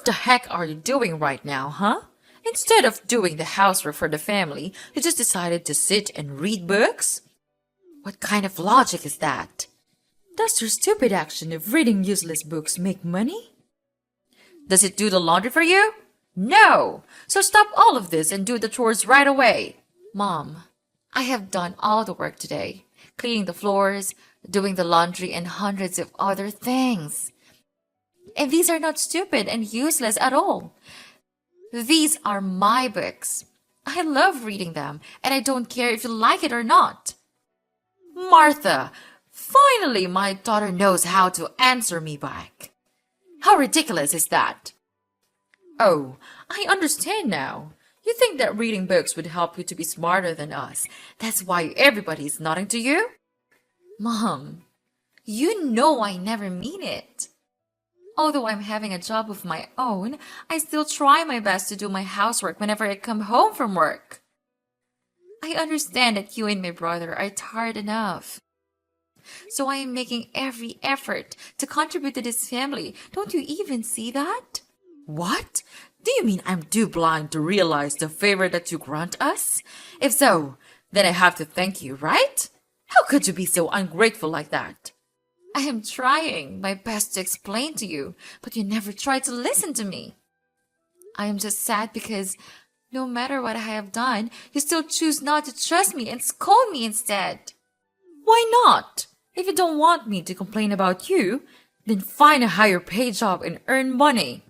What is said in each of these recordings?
the heck are you doing right now, huh? Instead of doing the housework for the family, you just decided to sit and read books? What kind of logic is that? Does your stupid action of reading useless books make money? Does it do the laundry for you? No! So stop all of this and do the chores right away. Mom, I have done all the work today, cleaning the floors, doing the laundry, and hundreds of other things. And these are not stupid and useless at all. These are my books. I love reading them, and I don't care if you like it or not. Martha, finally my daughter knows how to answer me back. How ridiculous is that? Oh, I understand now. You think that reading books would help you to be smarter than us. That's why everybody is nodding to you? Mom, you know I never mean it. Although I'm having a job of my own, I still try my best to do my housework whenever I come home from work. I understand that you and my brother are tired enough. So I am making every effort to contribute to this family. Don't you even see that? What? Do you mean I'm too blind to realize the favor that you grant us? If so, then I have to thank you, right? How could you be so ungrateful like that? I am trying my best to explain to you, but you never try to listen to me. I am just sad because no matter what I have done, you still choose not to trust me and scold me instead. Why not? If you don't want me to complain about you, then find a higher paid job and earn money.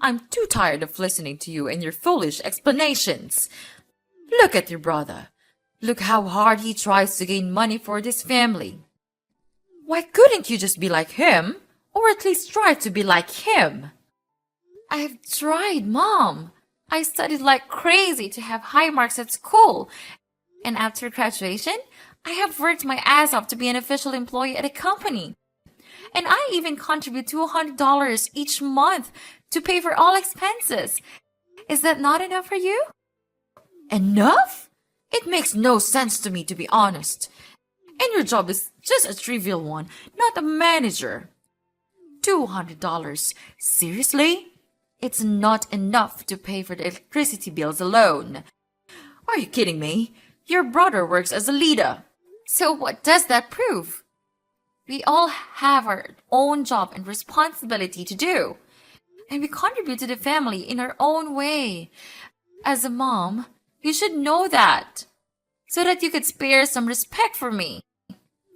I'm too tired of listening to you and your foolish explanations. Look at your brother. Look how hard he tries to gain money for this family. Why couldn't you just be like him? Or at least try to be like him? I've tried, Mom. I studied like crazy to have high marks at school. And after graduation, I have worked my ass off to be an official employee at a company. And I even contribute $200 each month to pay for all expenses. Is that not enough for you? Enough? It makes no sense to me, to be honest. And your job is just a trivial one, not a manager. $200. Seriously? It's not enough to pay for the electricity bills alone. Are you kidding me? Your brother works as a leader. So what does that prove? We all have our own job and responsibility to do. And we contribute to the family in our own way. As a mom, you should know that, so that you could spare some respect for me.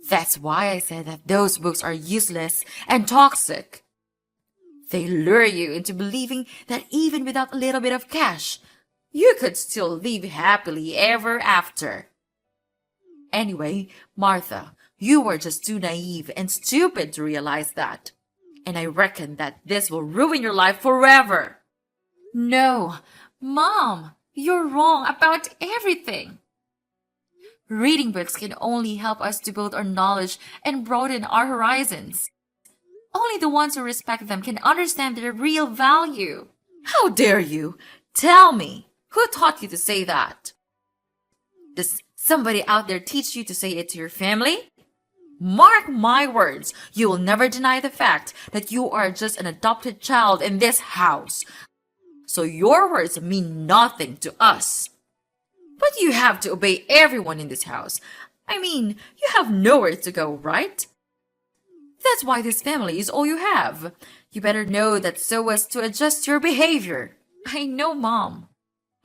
That's why I said that those books are useless and toxic. They lure you into believing that even without a little bit of cash, you could still live happily ever after. Anyway, Martha, you were just too naive and stupid to realize that. And I reckon that this will ruin your life forever. No, Mom, you're wrong about everything. Reading books can only help us to build our knowledge and broaden our horizons. Only the ones who respect them can understand their real value. How dare you? Tell me, who taught you to say that? Does somebody out there teach you to say it to your family? Mark my words, you will never deny the fact that you are just an adopted child in this house. So your words mean nothing to us. But you have to obey everyone in this house. I mean, you have nowhere to go, right? That's why this family is all you have. You better know that so as to adjust your behavior. I know, Mom.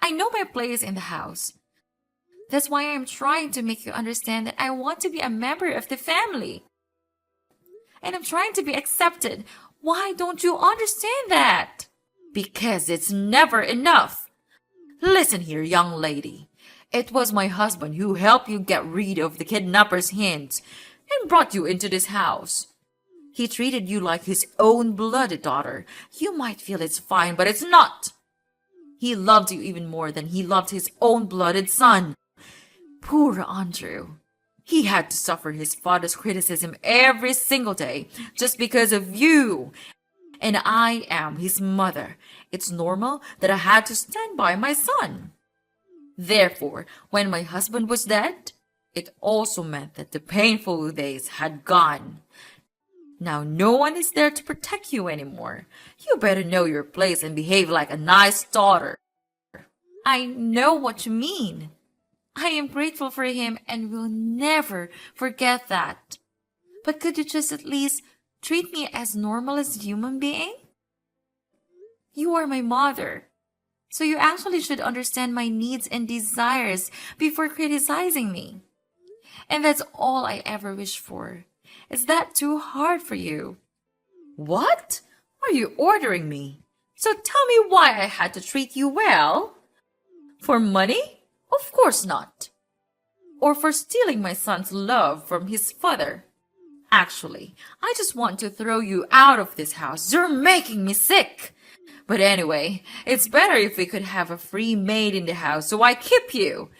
I know my place in the house. That's why I'm trying to make you understand that I want to be a member of the family. And I'm trying to be accepted. Why don't you understand that? Because it's never enough. Listen here, young lady. It was my husband who helped you get rid of the kidnapper's hands and brought you into this house. He treated you like his own blooded daughter. You might feel it's fine, but it's not. He loved you even more than he loved his own blooded son. Poor Andrew. He had to suffer his father's criticism every single day just because of you. And I am his mother. It's normal that I had to stand by my son. Therefore, when my husband was dead, it also meant that the painful days had gone. Now no one is there to protect you anymore. You better know your place and behave like a nice daughter. I know what you mean. I am grateful for him and will never forget that. But could you just at least treat me as normal as a human being? You are my mother, so you actually should understand my needs and desires before criticizing me. And that's all I ever wish for. Is that too hard for you? What? Are you ordering me? So tell me why I had to treat you well? For money? Of course not. Or for stealing my son's love from his father? Actually, I just want to throw you out of this house. You're making me sick. But anyway, it's better if we could have a free maid in the house, so I keep you.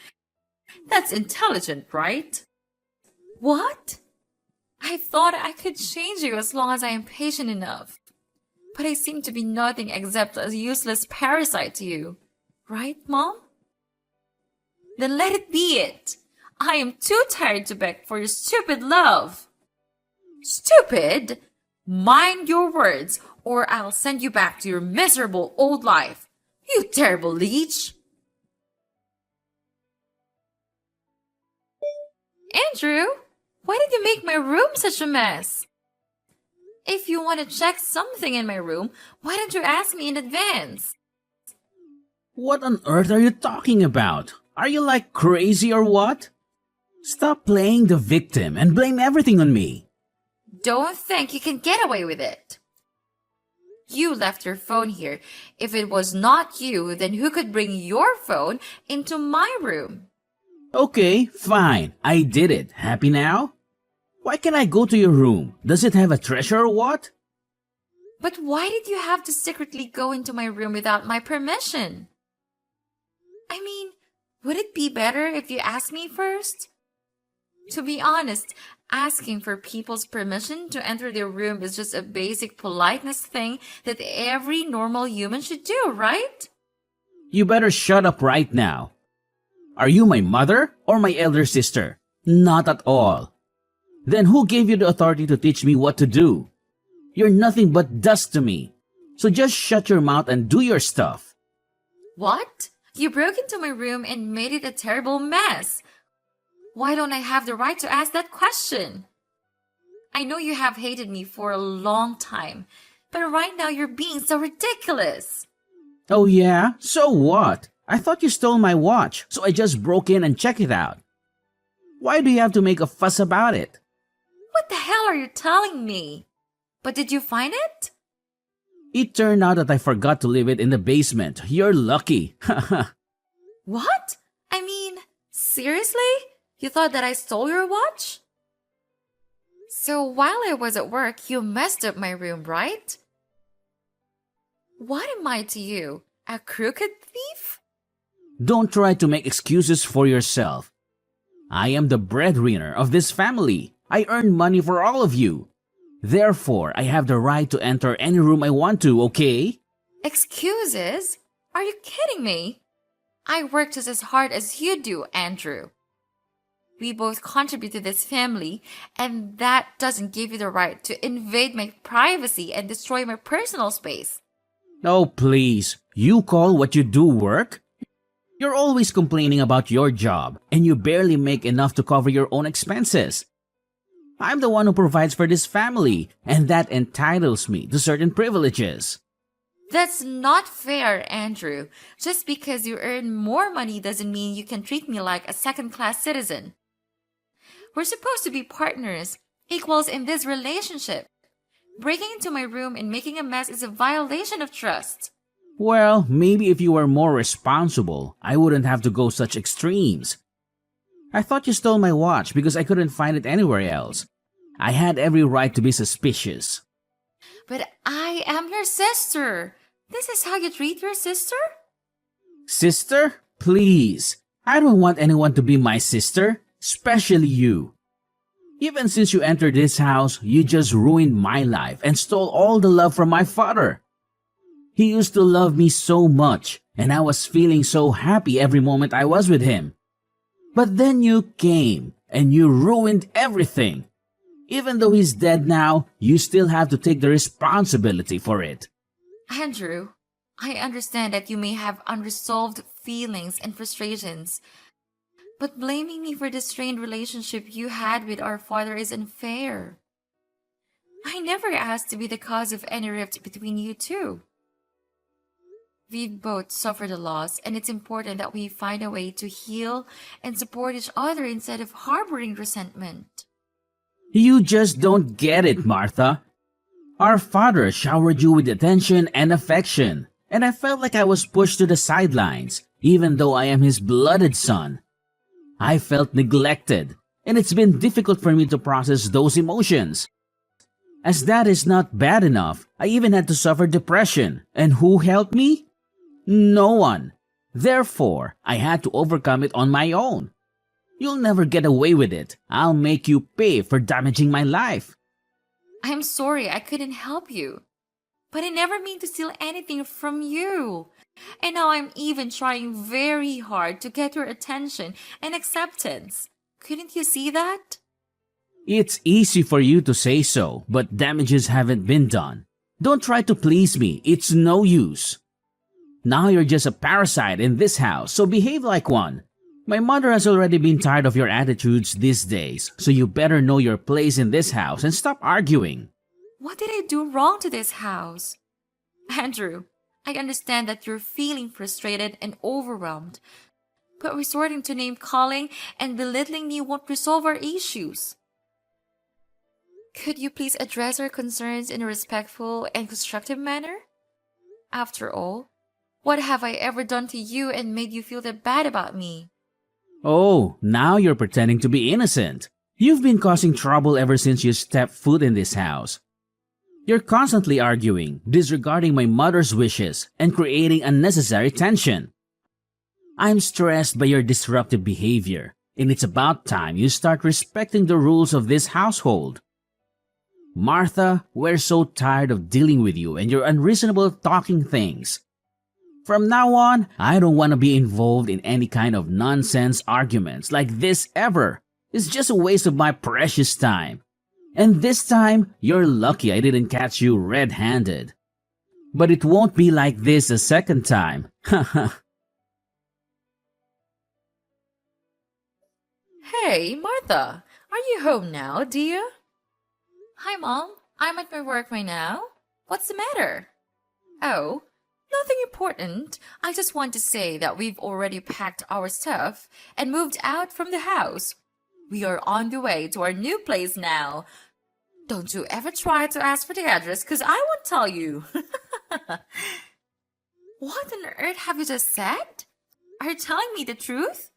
That's intelligent, right? What? I thought I could change you as long as I am patient enough. But I seem to be nothing except a useless parasite to you. Right, Mom? Then let it be it. I am too tired to beg for your stupid love. Stupid? Mind your words, or I'll send you back to your miserable old life. You terrible leech. Andrew, why did you make my room such a mess? If you want to check something in my room, why don't you ask me in advance? What on earth are you talking about? Are you like crazy or what? Stop playing the victim and blame everything on me. Don't think you can get away with it. You left your phone here. If it was not you, then who could bring your phone into my room? Okay, fine. I did it. Happy now? Why can't I go to your room? Does it have a treasure or what? But why did you have to secretly go into my room without my permission? I mean, would it be better if you asked me first? To be honest, asking for people's permission to enter their room is just a basic politeness thing that every normal human should do, right? You better shut up right now. Are you my mother or my elder sister? Not at all. Then who gave you the authority to teach me what to do? You're nothing but dust to me. So just shut your mouth and do your stuff. What? You broke into my room and made it a terrible mess. Why don't I have the right to ask that question? I know you have hated me for a long time, but right now you're being so ridiculous. Oh yeah? So what? I thought you stole my watch, so I just broke in and checked it out. Why do you have to make a fuss about it? What the hell are you telling me? But did you find it? It turned out that I forgot to leave it in the basement. You're lucky. What? I mean, seriously? You thought that I stole your watch? So while I was at work, you messed up my room, right? What am I to you? A crooked thief? Don't try to make excuses for yourself. I am the breadwinner of this family. I earn money for all of you. Therefore, I have the right to enter any room I want to, okay? Excuses? Are you kidding me? I work just as hard as you do, Andrew. We both contribute to this family, and that doesn't give you the right to invade my privacy and destroy my personal space. Oh, please. You call what you do work? You're always complaining about your job, and you barely make enough to cover your own expenses. I'm the one who provides for this family, and that entitles me to certain privileges. That's not fair, Andrew. Just because you earn more money doesn't mean you can treat me like a second-class citizen. We're supposed to be partners, equals in this relationship. Breaking into my room and making a mess is a violation of trust. Well, maybe if you were more responsible, I wouldn't have to go such extremes. I thought you stole my watch because I couldn't find it anywhere else. I had every right to be suspicious. But I am your sister. This is how you treat your sister? Sister? Please. I don't want anyone to be my sister, especially you. Even since you entered this house, you just ruined my life and stole all the love from my father. He used to love me so much, and I was feeling so happy every moment I was with him. But then you came, and you ruined everything. Even though he's dead now, you still have to take the responsibility for it. Andrew, I understand that you may have unresolved feelings and frustrations, but blaming me for the strained relationship you had with our father is unfair. I never asked to be the cause of any rift between you two. We've both suffered a loss, and it's important that we find a way to heal and support each other instead of harboring resentment. You just don't get it, Martha. Our father showered you with attention and affection, and I felt like I was pushed to the sidelines, even though I am his blooded son. I felt neglected, and it's been difficult for me to process those emotions. As that is not bad enough, I even had to suffer depression, and who helped me? No one. Therefore, I had to overcome it on my own. You'll never get away with it. I'll make you pay for damaging my life. I'm sorry I couldn't help you, but I never mean to steal anything from you. And now I'm even trying very hard to get your attention and acceptance. Couldn't you see that? It's easy for you to say so, but damages haven't been done. Don't try to please me. It's no use. Now you're just a parasite in this house, so behave like one. My mother has already been tired of your attitudes these days, so you better know your place in this house and stop arguing. What did I do wrong to this house? Andrew, I understand that you're feeling frustrated and overwhelmed, but resorting to name-calling and belittling me won't resolve our issues. Could you please address our concerns in a respectful and constructive manner? After all, what have I ever done to you and made you feel that bad about me? Oh, now you're pretending to be innocent. You've been causing trouble ever since you stepped foot in this house. You're constantly arguing, disregarding my mother's wishes, and creating unnecessary tension. I'm stressed by your disruptive behavior, and it's about time you start respecting the rules of this household. Martha, we're so tired of dealing with you and your unreasonable talking things. From now on, I don't want to be involved in any kind of nonsense arguments like this ever. It's just a waste of my precious time. And this time, you're lucky I didn't catch you red-handed. But it won't be like this a second time. Hey, Martha, are you home now, dear? Hi, Mom. I'm at my work right now. What's the matter? Oh, nothing important. I just want to say that we've already packed our stuff and moved out from the house. We are on the way to our new place now. Don't you ever try to ask for the address, because I won't tell you. What on earth have you just said? Are you telling me the truth?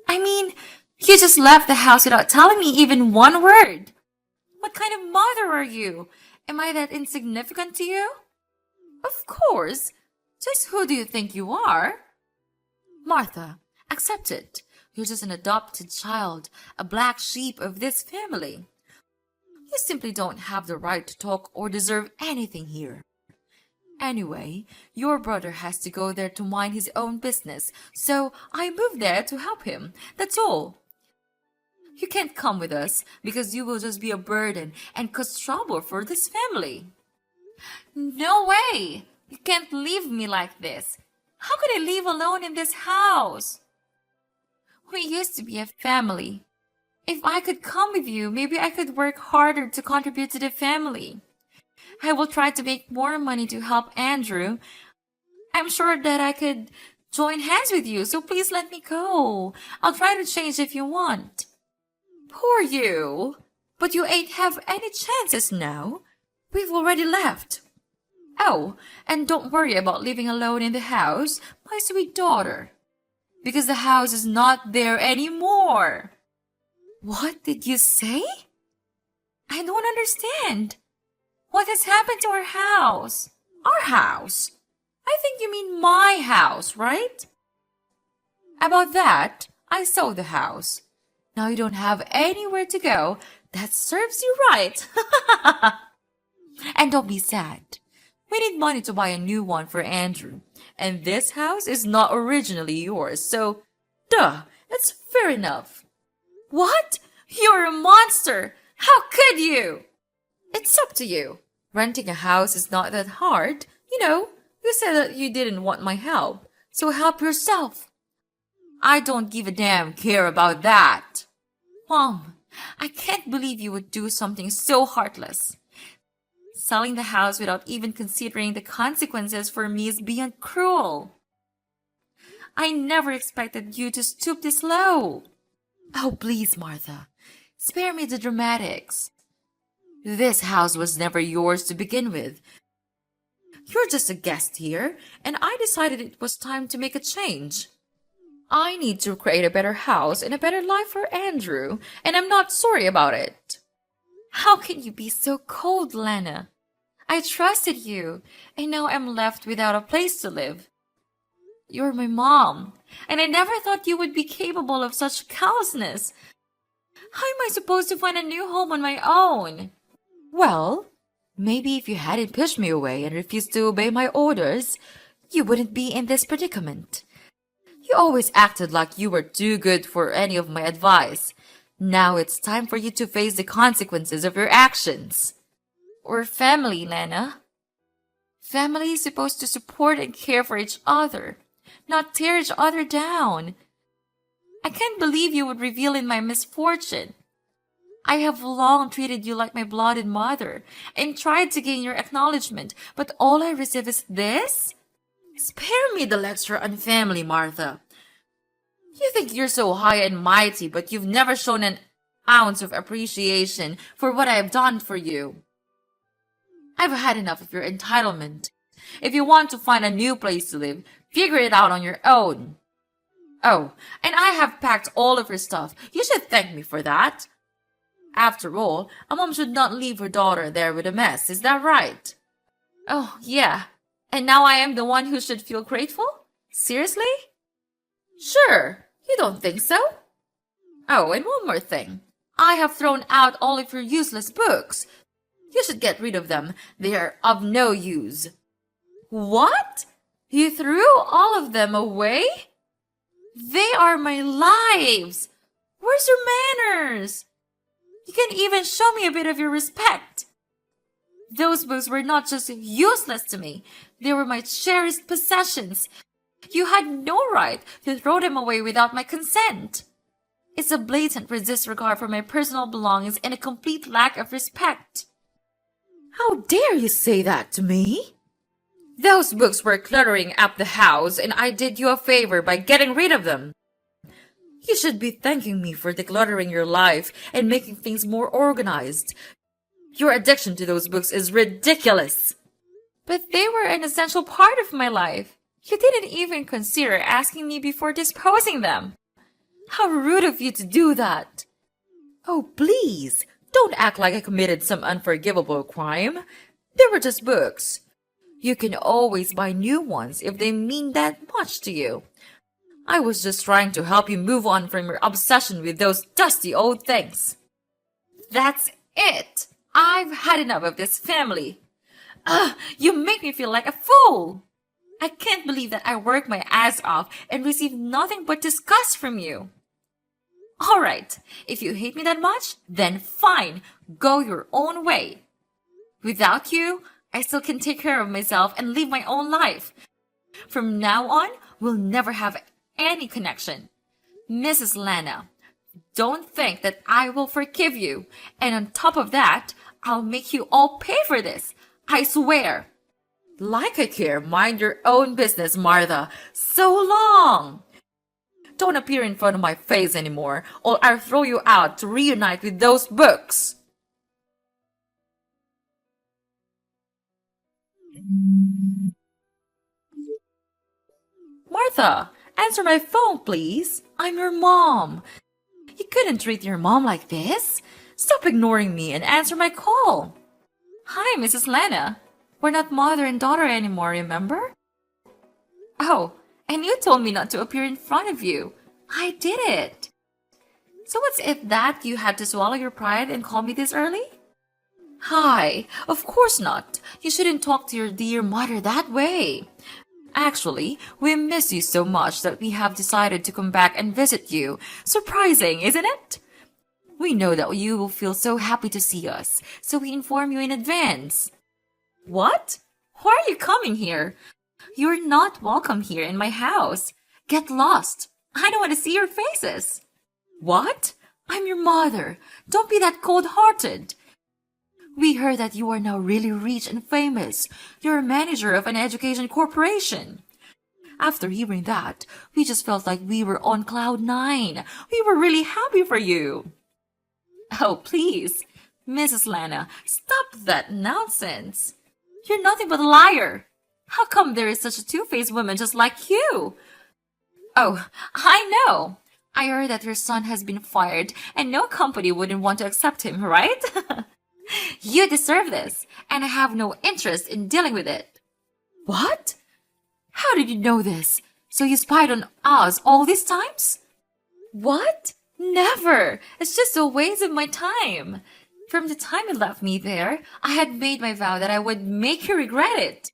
I mean, you just left the house without telling me even one word. What kind of mother are you? Am I that insignificant to you? Of course. Just who do you think you are? Martha, accept it. You're just an adopted child, a black sheep of this family. You simply don't have the right to talk or deserve anything here. Anyway, your brother has to go there to mind his own business, so I moved there to help him. That's all. You can't come with us because you will just be a burden and cause trouble for this family. No way! You can't leave me like this. How could I live alone in this house? We used to be a family. If I could come with you, maybe I could work harder to contribute to the family. I will try to make more money to help Andrew. I'm sure that I could join hands with you, so please let me go. I'll try to change if you want. Poor you. But you ain't have any chances now. We've already left. Oh, and don't worry about living alone in the house, my sweet daughter. Because the house is not there anymore. What did you say? I don't understand. What has happened to our house? Our house? I think you mean my house, right? About that, I sold the house. Now you don't have anywhere to go. That serves you right. And don't be sad. We need money to buy a new one for Andrew. And this house is not originally yours, so duh, it's fair enough. What? You're a monster! How could you? It's up to you. Renting a house is not that hard. You said that you didn't want my help, so help yourself. I don't give a damn care about that. Mom, I can't believe you would do something so heartless. Selling the house without even considering the consequences for me is beyond cruel. I never expected you to stoop this low. Oh, please, Martha. Spare me the dramatics. This house was never yours to begin with. You're just a guest here, and I decided it was time to make a change. I need to create a better house and a better life for Andrew, and I'm not sorry about it. How can you be so cold, Lana? I trusted you, and now I'm left without a place to live. You're my mom, and I never thought you would be capable of such callousness. How am I supposed to find a new home on my own? Well, maybe if you hadn't pushed me away and refused to obey my orders, you wouldn't be in this predicament. You always acted like you were too good for any of my advice. Now it's time for you to face the consequences of your actions. We're family, Lana. Family is supposed to support and care for each other, not tear each other down. I can't believe you would revel in my misfortune. I have long treated you like my blooded mother and tried to gain your acknowledgement, but all I receive is this? Spare me the lecture on family, Martha. You think you're so high and mighty, but you've never shown an ounce of appreciation for what I have done for you. I've had enough of your entitlement. If you want to find a new place to live, figure it out on your own. Oh, and I have packed all of her stuff. You should thank me for that. After all, a mom should not leave her daughter there with a mess, is that right? Oh, yeah. And now I am the one who should feel grateful? Seriously? Sure. You don't think so? Oh, and one more thing. I have thrown out all of your useless books. You should get rid of them. They are of no use. What? You threw all of them away? They are my lives. Where's your manners? You can't even show me a bit of your respect. Those books were not just useless to me. They were my cherished possessions. You had no right to throw them away without my consent. It's a blatant disregard for my personal belongings and a complete lack of respect. How dare you say that to me? Those books were cluttering up the house, and I did you a favor by getting rid of them. You should be thanking me for decluttering your life and making things more organized. Your addiction to those books is ridiculous. But they were an essential part of my life. You didn't even consider asking me before disposing them. How rude of you to do that. Oh, please, don't act like I committed some unforgivable crime. They were just books. You can always buy new ones if they mean that much to you. I was just trying to help you move on from your obsession with those dusty old things. That's it. I've had enough of this family. You make me feel like a fool. I can't believe that I work my ass off and receive nothing but disgust from you. All right, if you hate me that much, then fine, go your own way. Without you, I still can take care of myself and live my own life. From now on, we'll never have any connection. Mrs. Lana, don't think that I will forgive you. And on top of that, I'll make you all pay for this. I swear. Like I care, mind your own business, Martha. So long. Don't appear in front of my face anymore, or I'll throw you out to reunite with those books. Martha, answer my phone, please. I'm your mom. You couldn't treat your mom like this. Stop ignoring me and answer my call. Hi, Mrs. Lana. We're not mother and daughter anymore, remember? Oh, and you told me not to appear in front of you. I did it. So what's it that you had to swallow your pride and call me this early? Hi, of course not. You shouldn't talk to your dear mother that way. Actually, we miss you so much that we have decided to come back and visit you. Surprising, isn't it? We know that you will feel so happy to see us, so we inform you in advance. What? Why are you coming here? You're not welcome here in my house. Get lost. I don't want to see your faces. What? I'm your mother. Don't be that cold-hearted. We heard that you are now really rich and famous. You're a manager of an education corporation. After hearing that, we just felt like we were on cloud nine. We were really happy for you. Oh, please, Mrs. Lana, stop that nonsense. You're nothing but a liar. How come there is such a two-faced woman just like you? Oh, I know. I heard that your son has been fired and no company wouldn't want to accept him, right? You deserve this, and I have no interest in dealing with it. What? How did you know this? So you spied on us all these times? What? Never! It's just a waste of my time. From the time you left me there, I had made my vow that I would make you regret it.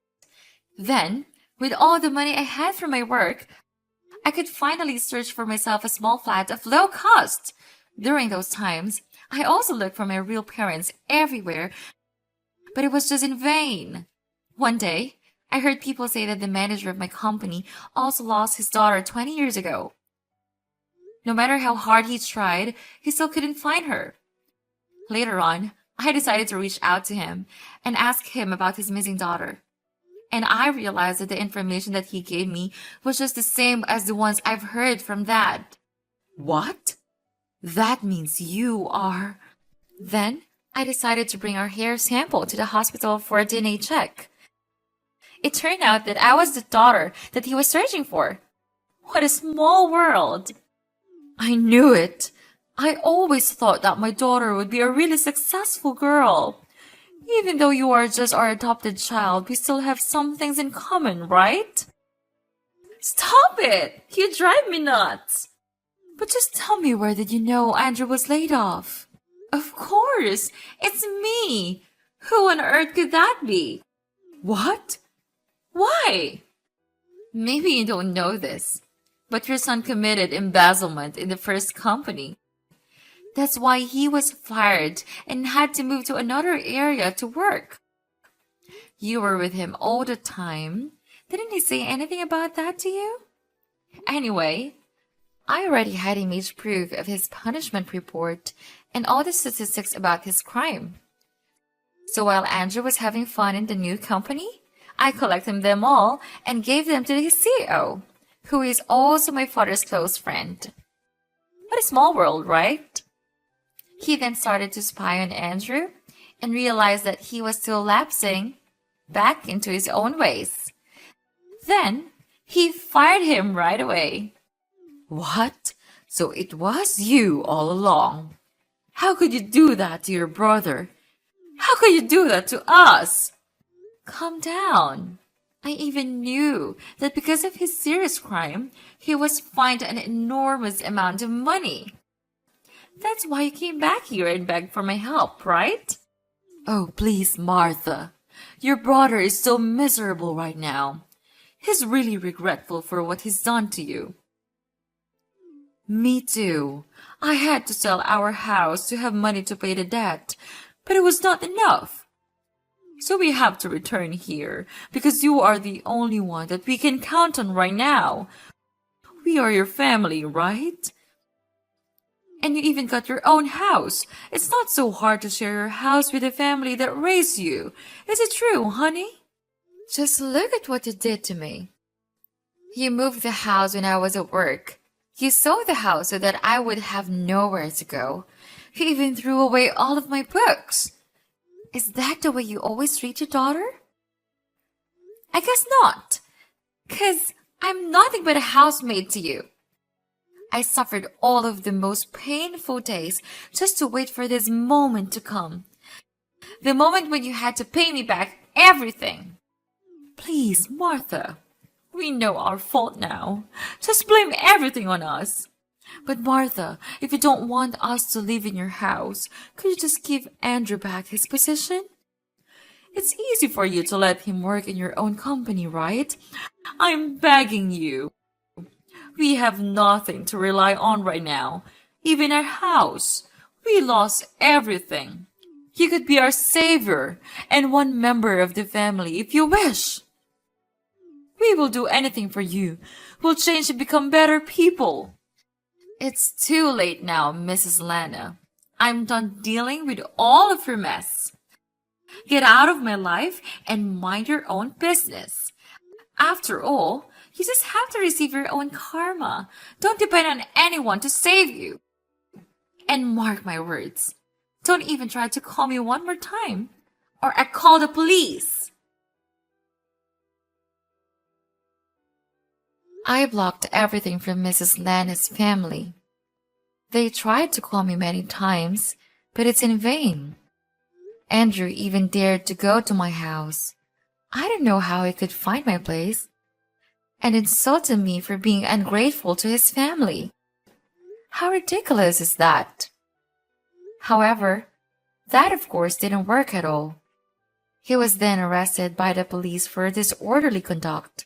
Then, with all the money I had from my work, I could finally search for myself a small flat of low cost. During those times, I also looked for my real parents everywhere, but it was just in vain. One day, I heard people say that the manager of my company also lost his daughter 20 years ago. No matter how hard he tried, he still couldn't find her. Later on, I decided to reach out to him and ask him about his missing daughter. And I realized that the information that he gave me was just the same as the ones I've heard from Dad. What? That means you are... Then, I decided to bring our hair sample to the hospital for a DNA check. It turned out that I was the daughter that he was searching for. What a small world! I knew it. I always thought that my daughter would be a really successful girl. Even though you are just our adopted child, we still have some things in common, right? Stop it! You drive me nuts! But just tell me, where did you know Andrew was laid off? Of course! It's me! Who on earth could that be? What? Why? Maybe you don't know this, but your son committed embezzlement in the first company. That's why he was fired and had to move to another area to work. You were with him all the time. Didn't he say anything about that to you? Anyway, I already had image proof of his punishment report and all the statistics about his crime. So while Andrew was having fun in the new company, I collected them all and gave them to his CEO, who is also my father's close friend. What a small world, right? He then started to spy on Andrew and realized that he was still lapsing back into his own ways. Then he fired him right away. What? So it was you all along. How could you do that to your brother? How could you do that to us? Calm down. I even knew that because of his serious crime, he was fined an enormous amount of money. That's why you came back here and begged for my help, right? Oh, please, Martha. Your brother is so miserable right now. He's really regretful for what he's done to you. Me too. I had to sell our house to have money to pay the debt, but it was not enough. So we have to return here because you are the only one that we can count on right now. We are your family, right? And you even got your own house. It's not so hard to share your house with the family that raised you. Is it true, honey? Just look at what you did to me. You moved the house when I was at work. You sold the house so that I would have nowhere to go. You even threw away all of my books. Is that the way you always treat your daughter? I guess not. 'Cause I'm nothing but a housemaid to you. I suffered all of the most painful days just to wait for this moment to come. The moment when you had to pay me back everything. Please, Martha, we know our fault now. Just blame everything on us. But Martha, if you don't want us to live in your house, could you just give Andrew back his position? It's easy for you to let him work in your own company, right? I'm begging you. We have nothing to rely on right now, even our house. We lost everything. You could be our savior and one member of the family if you wish. We will do anything for you. We'll change and become better people. It's too late now, Mrs. Lana. I'm done dealing with all of your mess. Get out of my life and mind your own business. After all, you just have to receive your own karma. Don't depend on anyone to save you. And mark my words, don't even try to call me one more time, or I call the police. I blocked everything from Mrs. Lana's family. They tried to call me many times, but it's in vain. Andrew even dared to go to my house. I don't know how he could find my place, and insulted me for being ungrateful to his family. How ridiculous is that? However, that of course didn't work at all. He was then arrested by the police for disorderly conduct.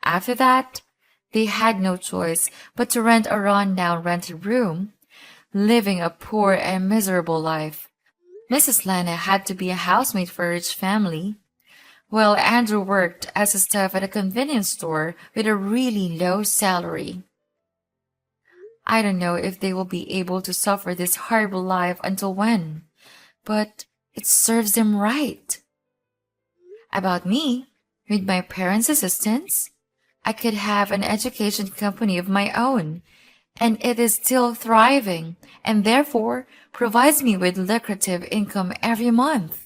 After that, they had no choice but to rent a run-down rented room, living a poor and miserable life. Mrs. Lana had to be a housemaid for a rich family, while Andrew worked as a staff at a convenience store with a really low salary. I don't know if they will be able to suffer this horrible life until when, but it serves them right. About me, with my parents' assistance, I could have an education company of my own, and it is still thriving and therefore provides me with lucrative income every month.